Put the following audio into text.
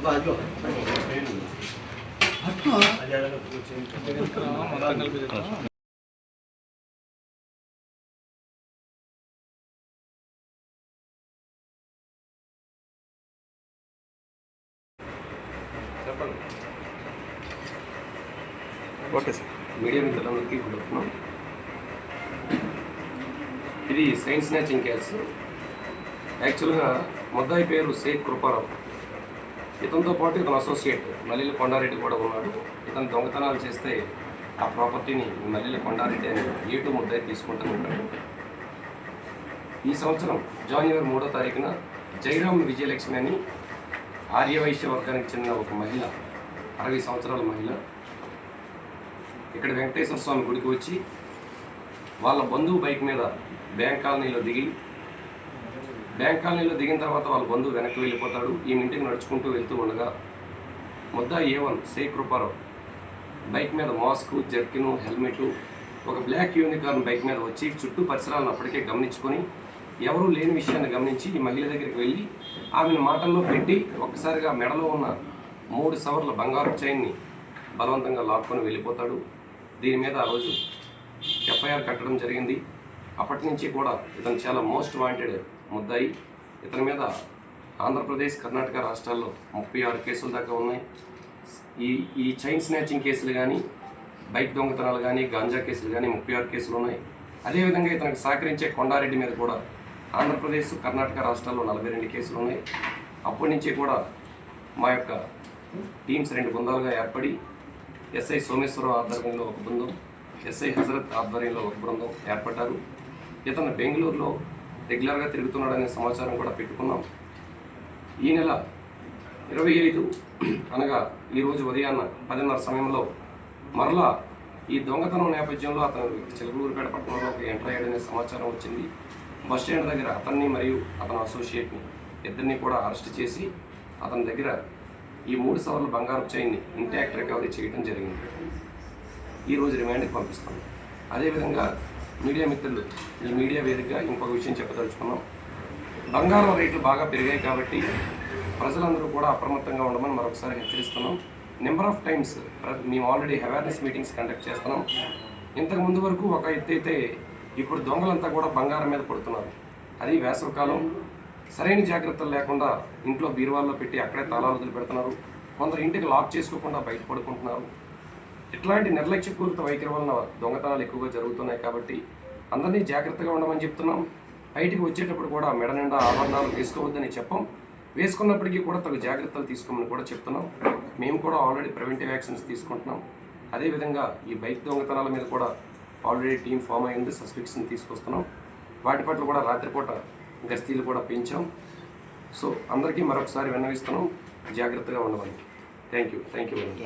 Okay sir. Media మిత్రులందరికీ good afternoon. ఇది science snatching case. యాక్చువల్గా ముద్దాయి పేరు షేక్ కృపారావు. ఇతనితో పాటు ఇతను అసోసియేట్ మల్లెల కొండారెడ్డి కూడా ఉన్నాడు. ఇతను దొంగతనాలు చేస్తే ఆ ప్రాపర్టీని మల్లెల కొండారెడ్డి అని ఏటు ముద్దాయి తీసుకుంటూ ఉంటాడు. ఈ సంవత్సరం జనవరి 3వ తారీఖున జైరామ్ విజయలక్ష్మి అని ఆర్యవైశ్య వర్గానికి చెందిన ఒక మహిళ, 60 సంవత్సరాల మహిళ, ఇక్కడ వెంకటేశ్వర స్వామి గుడికి వచ్చి వాళ్ళ బంధువు బైక్ మీద బ్యాంక్ కాలనీలో దిగిన తర్వాత వాళ్ళ బంధువు వెనక్కి వెళ్ళిపోతాడు. ఈ ఇంటికి నడుచుకుంటూ వెళ్తూ ఉండగా ముద్దాయి A1 షేక్ కృపారావు బైక్ మీద మాస్క్, జర్కిను, హెల్మెట్, ఒక బ్లాక్ యూనికార్న్ బైక్ మీద వచ్చి చుట్టూ పరిసరాలను అప్పటికే గమనించుకొని ఎవరూ లేని విషయాన్ని గమనించి ఈ మహిళ దగ్గరికి వెళ్ళి ఆమెను మాటల్లో పెట్టి ఒక్కసారిగా మెడలో ఉన్న 3 సవర్ల బంగారు చైన్ని బలవంతంగా లాక్కొని వెళ్ళిపోతాడు. దీని మీద ఆ రోజు FIR కట్టడం జరిగింది. అప్పటి నుంచి కూడా ఇతను చాలా మోస్ట్ వాంటెడ్ ముద్దాయి. ఇతని మీద ఆంధ్రప్రదేశ్, కర్ణాటక రాష్ట్రాల్లో 36 కేసులు దాకా ఉన్నాయి. ఈ చైన్ స్నాచింగ్ కేసులు కానీ, బైక్ దొంగతనాలు కానీ, గాంజా కేసులు కానీ 36 కేసులు ఉన్నాయి. అదేవిధంగా ఇతనికి సహకరించే కొండారెడ్డి మీద కూడా ఆంధ్రప్రదేశ్, కర్ణాటక రాష్ట్రాల్లో 42 కేసులు ఉన్నాయి. అప్పటి నుంచి కూడా మా యొక్క టీమ్స్ 2 బృందాలుగా ఏర్పడి SI సోమేశ్వరరావు ఆధ్వర్యంలో ఒక బృందం, SI హజరత్ ఆధ్వర్యంలో ఒక బృందం ఏర్పడ్డారు. ఇతను బెంగళూరులో రెగ్యులర్గా తిరుగుతున్నాడనే సమాచారం కూడా పెట్టుకున్నాం. ఈ నెల 25 అనగా ఈరోజు ఉదయాన్న 10:30 సమయంలో మరలా ఈ దొంగతనం నేపథ్యంలో అతను చిలకలూరుపేట పట్టణంలో ఎంటర్ అయ్యాడనే సమాచారం వచ్చింది. బస్ స్టాండ్ దగ్గర అతన్ని మరియు అతని అసోసియేట్ని ఇద్దరిని కూడా అరెస్ట్ చేసి అతని దగ్గర ఈ 3 సవర్ల బంగారు చైన్ని ఇంటాక్ట్ రికవరీ చేయడం జరిగింది. ఈరోజు రిమాండ్కి పంపిస్తాం. అదేవిధంగా మీడియా మిత్రులు, ఈ మీడియా వేదికగా ఇంకొక విషయం చెప్పదలుచుకున్నాం. బంగారం రేట్లు బాగా పెరిగాయి కాబట్టి ప్రజలందరూ కూడా అప్రమత్తంగా ఉండమని మరొకసారి హెచ్చరిస్తున్నాం. నెంబర్ ఆఫ్ టైమ్స్ మేము ఆల్రెడీ అవేర్నెస్ మీటింగ్స్ కండక్ట్ చేస్తున్నాం. ఇంతకు ముందు వరకు ఒక ఎత్తు అయితే ఇప్పుడు దొంగలంతా కూడా బంగారం మీద పడుతున్నారు. అది వేసవికాలం, సరైన జాగ్రత్తలు లేకుండా ఇంట్లో బీరువాల్లో పెట్టి అక్కడే తాళాలు వదిలిపెడుతున్నారు. కొందరు ఇంటికి లాక్ చేసుకోకుండా బయట పడుకుంటున్నారు. ఇట్లాంటి నిర్లక్ష్యపూరిత వైఖరి వలన దొంగతనాలు ఎక్కువగా జరుగుతున్నాయి. కాబట్టి అందరినీ జాగ్రత్తగా ఉండమని చెప్తున్నాం. బయటికి వచ్చేటప్పుడు కూడా మెడ నిండా ఆభరణాలు వేసుకోవద్దని చెప్పం. వేసుకున్నప్పటికీ కూడా తగు జాగ్రత్తలు తీసుకోమని కూడా చెప్తున్నాం. మేము కూడా ఆల్రెడీ ప్రివెంటివ్ యాక్షన్స్ తీసుకుంటున్నాం. అదేవిధంగా ఈ బైక్ దొంగతనాల మీద కూడా ఆల్రెడీ టీం ఫామ్ అయింది, సస్పెక్ట్స్ని తీసుకొస్తున్నాం. వాటి పట్ల కూడా రాత్రిపూట గస్తీలు కూడా పెంచాం. సో అందరికీ మరొకసారి విన్నవిస్తున్నాం, జాగ్రత్తగా ఉండమని. Thank you very much.